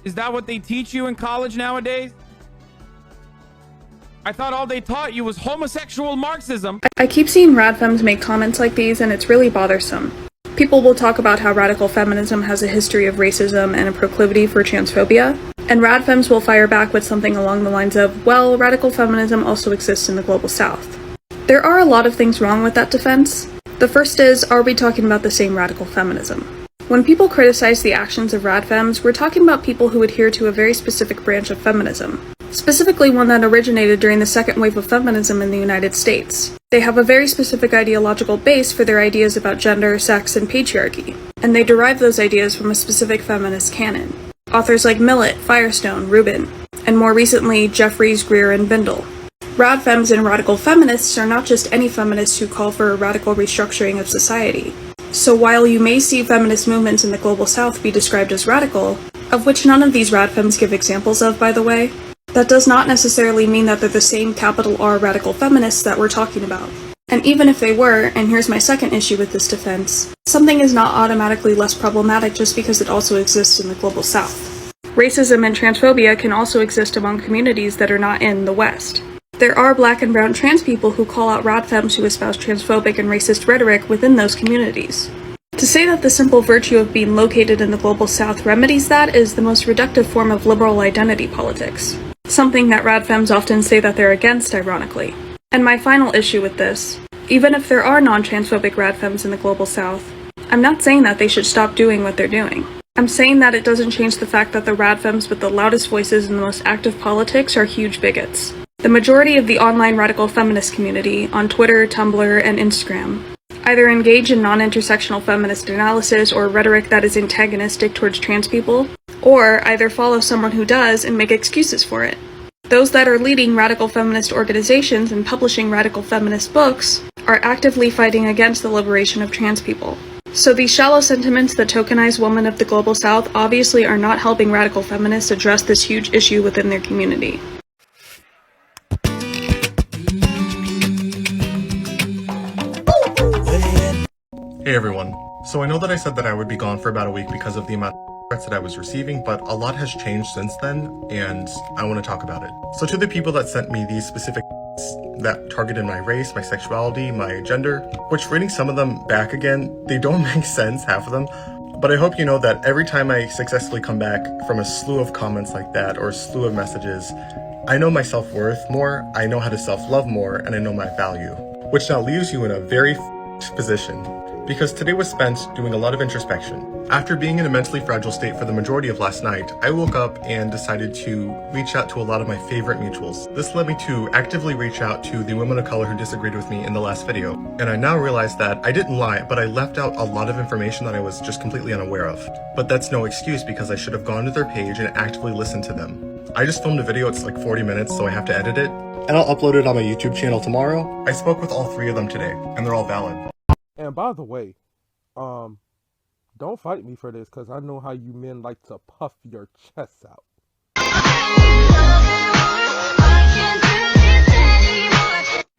Is that what they teach you in college nowadays? I thought all they taught you was homosexual Marxism. I keep seeing radfems make comments like these, and it's really bothersome. People will talk about how radical feminism has a history of racism and a proclivity for transphobia, and radfems will fire back with something along the lines of, well, radical feminism also exists in the global south. There are a lot of things wrong with that defense. The first is, are we talking about the same radical feminism? When people criticize the actions of radfems, we're talking about people who adhere to a very specific branch of feminism, specifically one that originated during the second wave of feminism in the United States. They have a very specific ideological base for their ideas about gender, sex, and patriarchy, and they derive those ideas from a specific feminist canon. Authors like Millett, Firestone, Rubin, and more recently, Jeffries, Greer, and Bindel. Radfems and radical feminists are not just any feminists who call for a radical restructuring of society. So while you may see feminist movements in the global south be described as radical, of which none of these radfems give examples of, by the way, that does not necessarily mean that they're the same capital R radical feminists that we're talking about. And even if they were, and here's my second issue with this defense, something is not automatically less problematic just because it also exists in the global south. Racism and transphobia can also exist among communities that are not in the West. There are black and brown trans people who call out radfems who espouse transphobic and racist rhetoric within those communities. To say that the simple virtue of being located in the global south remedies that is the most reductive form of liberal identity politics. Something that radfems often say that they're against, ironically. And my final issue with this, even if there are non-transphobic radfems in the global south, I'm not saying that they should stop doing what they're doing. I'm saying that it doesn't change the fact that the radfems with the loudest voices and the most active politics are huge bigots. The majority of the online radical feminist community, on Twitter, Tumblr, and Instagram, either engage in non-intersectional feminist analysis or rhetoric that is antagonistic towards trans people, or either follow someone who does and make excuses for it. Those that are leading radical feminist organizations and publishing radical feminist books are actively fighting against the liberation of trans people. So these shallow sentiments that tokenize women of the global south obviously are not helping radical feminists address this huge issue within their community. Hey everyone. So I know that I said that I would be gone for about a week because of the amount of threats that I was receiving, but a lot has changed since then, and I want to talk about it. So to the people that sent me these specific that targeted my race, my sexuality, my gender, which reading some of them back again, they don't make sense, half of them, but I hope you know that every time I successfully come back from a slew of comments like that, or a slew of messages, I know my self-worth more, I know how to self-love more, and I know my value. Which now leaves you in a very position, because today was spent doing a lot of introspection. After being in a mentally fragile state for the majority of last night, I woke up and decided to reach out to a lot of my favorite mutuals. This led me to actively reach out to the women of color who disagreed with me in the last video. And I now realize that I didn't lie, but I left out a lot of information that I was just completely unaware of. But that's no excuse because I should have gone to their page and actively listened to them. I just filmed a video, it's like 40 minutes, so I have to edit it. And I'll upload it on my YouTube channel tomorrow. I spoke with all three of them today, and they're all valid. And by the way, don't fight me for this, because I know how you men like to puff your chests out.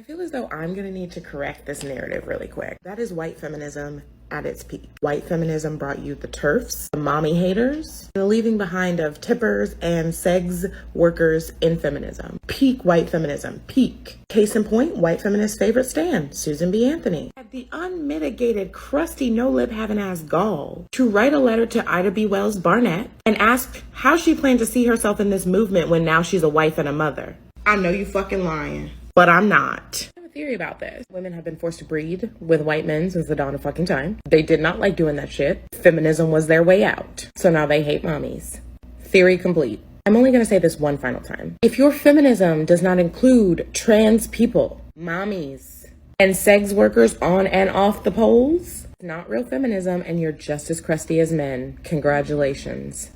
I feel as though I'm gonna need to correct this narrative really quick. That is white feminism at its peak. White feminism brought you the TERFs, the mommy haters, and the leaving behind of tippers and sex workers in feminism. Peak white feminism, peak. Case in point, white feminist favorite stan, Susan B. Anthony, had the unmitigated, crusty, no-lip having ass gall to write a letter to Ida B. Wells Barnett and ask how she planned to see herself in this movement when now she's a wife and a mother. I know you fucking lying, but I'm not. I have a theory about this. Women have been forced to breed with white men since the dawn of fucking time. They did not like doing that shit. Feminism was their way out. So now they hate mommies. Theory complete. I'm only going to say this one final time. If your feminism does not include trans people, mommies, and sex workers on and off the poles, it's not real feminism and you're just as crusty as men. Congratulations.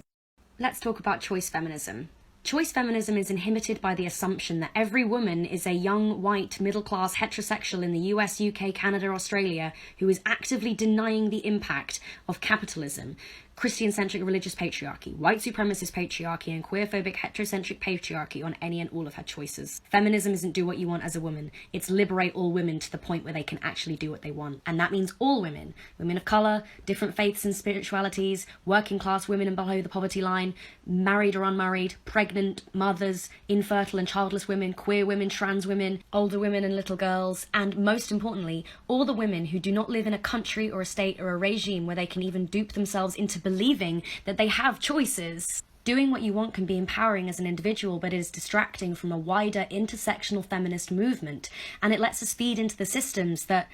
Let's talk about choice feminism. Choice feminism is inhibited by the assumption that every woman is a young, white, middle-class heterosexual in the US, UK, Canada, Australia who is actively denying the impact of capitalism, Christian-centric religious patriarchy, white supremacist patriarchy, and queer-phobic heterocentric patriarchy on any and all of her choices. Feminism isn't do what you want as a woman. It's liberate all women to the point where they can actually do what they want. And that means all women. Women of colour, different faiths and spiritualities, working class women and below the poverty line, married or unmarried, pregnant, mothers, infertile and childless women, queer women, trans women, older women and little girls, and most importantly, all the women who do not live in a country or a state or a regime where they can even dupe themselves into believing that they have choices. Doing what you want can be empowering as an individual, but it is distracting from a wider intersectional feminist movement, and it lets us feed into the systems that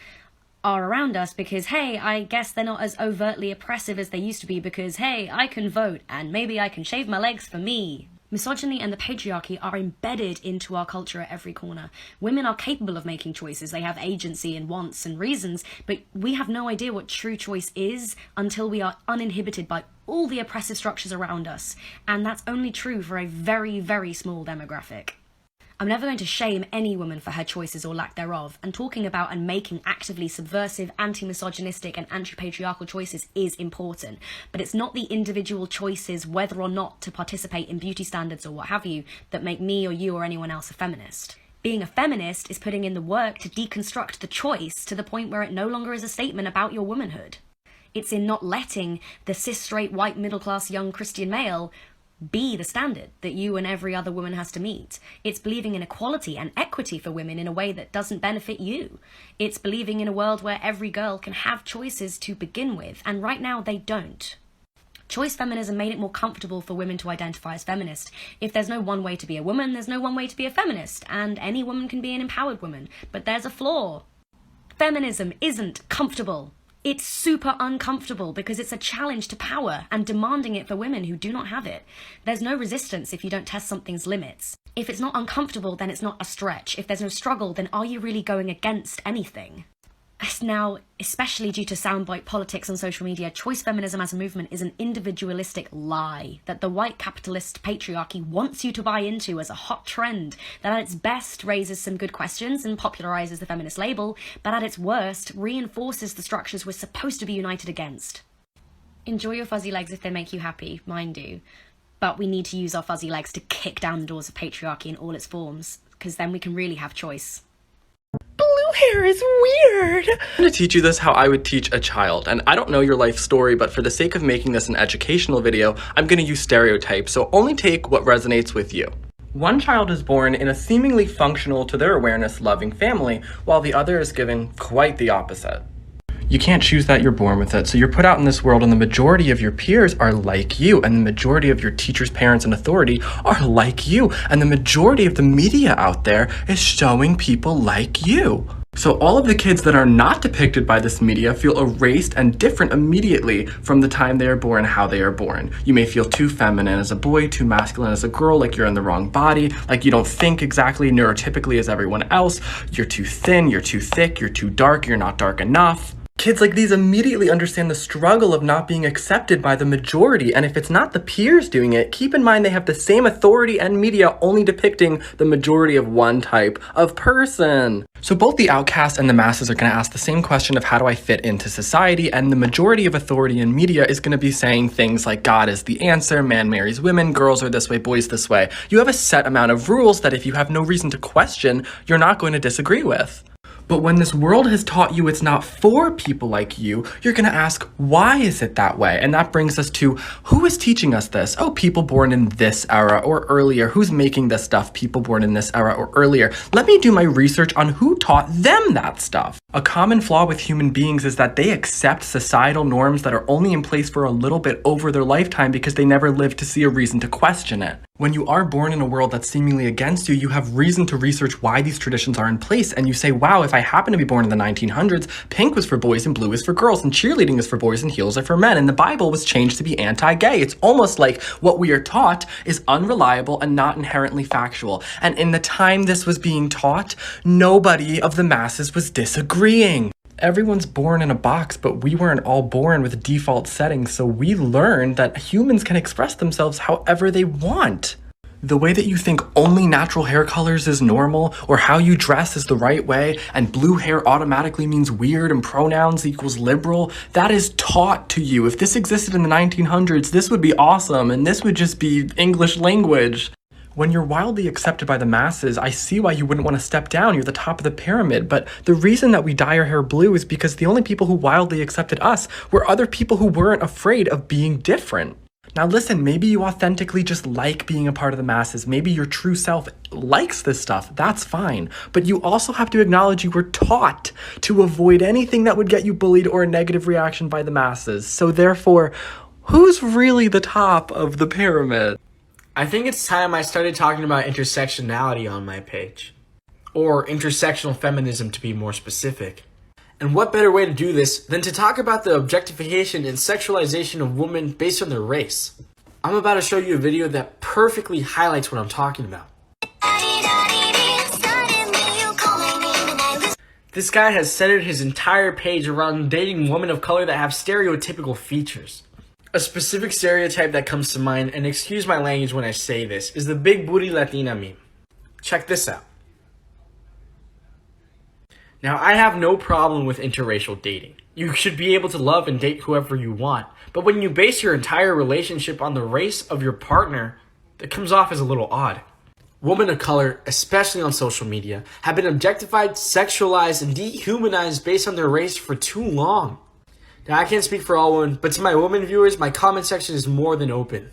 are around us because, hey, I guess they're not as overtly oppressive as they used to be because, hey, I can vote and maybe I can shave my legs for me. Misogyny and the patriarchy are embedded into our culture at every corner. Women are capable of making choices. They have agency and wants and reasons, but we have no idea what true choice is until we are uninhibited by all the oppressive structures around us. And that's only true for a very, very small demographic. I'm never going to shame any woman for her choices or lack thereof, and talking about and making actively subversive, anti-misogynistic and anti-patriarchal choices is important, but it's not the individual choices whether or not to participate in beauty standards or what have you that make me or you or anyone else a feminist. Being a feminist is putting in the work to deconstruct the choice to the point where it no longer is a statement about your womanhood. It's in not letting the cis, straight, white, middle-class, young Christian male be the standard that you and every other woman has to meet. It's believing in equality and equity for women in a way that doesn't benefit you. It's believing in a world where every girl can have choices to begin with, and right now they don't. Choice feminism made it more comfortable for women to identify as feminist. If there's no one way to be a woman, there's no one way to be a feminist, and any woman can be an empowered woman. But there's a flaw. Feminism isn't comfortable. It's super uncomfortable because it's a challenge to power and demanding it for women who do not have it. There's no resistance if you don't test something's limits. If it's not uncomfortable, then it's not a stretch. If there's no struggle, then are you really going against anything? Now, especially due to soundbite politics on social media, choice feminism as a movement is an individualistic lie that the white capitalist patriarchy wants you to buy into as a hot trend that at its best raises some good questions and popularizes the feminist label, but at its worst reinforces the structures we're supposed to be united against. Enjoy your fuzzy legs if they make you happy, mine do, but we need to use our fuzzy legs to kick down the doors of patriarchy in all its forms, because then we can really have choice. Blue hair is weird. I'm gonna teach you this how I would teach a child, and I don't know your life story, but for the sake of making this an educational video, I'm gonna use stereotypes, so only take what resonates with you. One child is born in a seemingly functional to their awareness loving family, while the other is given quite the opposite. You can't choose that, you're born with it. So you're put out in this world and the majority of your peers are like you, and the majority of your teachers, parents, and authority are like you, and the majority of the media out there is showing people like you. So all of the kids that are not depicted by this media feel erased and different immediately from the time they are born, how they are born. You may feel too feminine as a boy, too masculine as a girl, like you're in the wrong body, like you don't think exactly neurotypically as everyone else, you're too thin, you're too thick, you're too dark, you're not dark enough. Kids like these immediately understand the struggle of not being accepted by the majority, and if it's not the peers doing it, keep in mind they have the same authority and media only depicting the majority of one type of person. So both the outcasts and the masses are going to ask the same question of how do I fit into society, and the majority of authority and media is going to be saying things like God is the answer, man marries women, girls are this way, boys this way. You have a set amount of rules that if you have no reason to question, you're not going to disagree with. But when this world has taught you it's not for people like you, you're gonna ask, why is it that way? And that brings us to, who is teaching us this? Oh, people born in this era or earlier. Who's making this stuff? People born in this era or earlier. Let me do my research on who taught them that stuff. A common flaw with human beings is that they accept societal norms that are only in place for a little bit over their lifetime because they never lived to see a reason to question it. When you are born in a world that's seemingly against you, you have reason to research why these traditions are in place, and you say, wow, if I happen to be born in the 1900s, pink was for boys and blue is for girls, and cheerleading is for boys and heels are for men, and the Bible was changed to be anti-gay. It's almost like what we are taught is unreliable and not inherently factual. And in the time this was being taught, nobody of the masses was disagreeing. Everyone's born in a box, but we weren't all born with default settings, so we learned that humans can express themselves however they want. The way that you think only natural hair colors is normal, or how you dress is the right way, and blue hair automatically means weird and pronouns equals liberal, that is taught to you. If this existed in the 1900s, this would be awesome, and this would just be English language. When you're wildly accepted by the masses, I see why you wouldn't want to step down. You're the top of the pyramid. But the reason that we dye our hair blue is because the only people who wildly accepted us were other people who weren't afraid of being different. Now listen, maybe you authentically just like being a part of the masses. Maybe your true self likes this stuff. That's fine. But you also have to acknowledge you were taught to avoid anything that would get you bullied or a negative reaction by the masses. So therefore, who's really the top of the pyramid? I think it's time I started talking about intersectionality on my page. Or intersectional feminism, to be more specific. And what better way to do this than to talk about the objectification and sexualization of women based on their race? I'm about to show you a video that perfectly highlights what I'm talking about. This guy has centered his entire page around dating women of color that have stereotypical features. A specific stereotype that comes to mind, and excuse my language when I say this, is the big booty Latina meme. Check this out. Now, I have no problem with interracial dating. You should be able to love and date whoever you want. But when you base your entire relationship on the race of your partner, that comes off as a little odd. Women of color, especially on social media, have been objectified, sexualized, and dehumanized based on their race for too long. Now, I can't speak for all women, but to my women viewers, my comment section is more than open.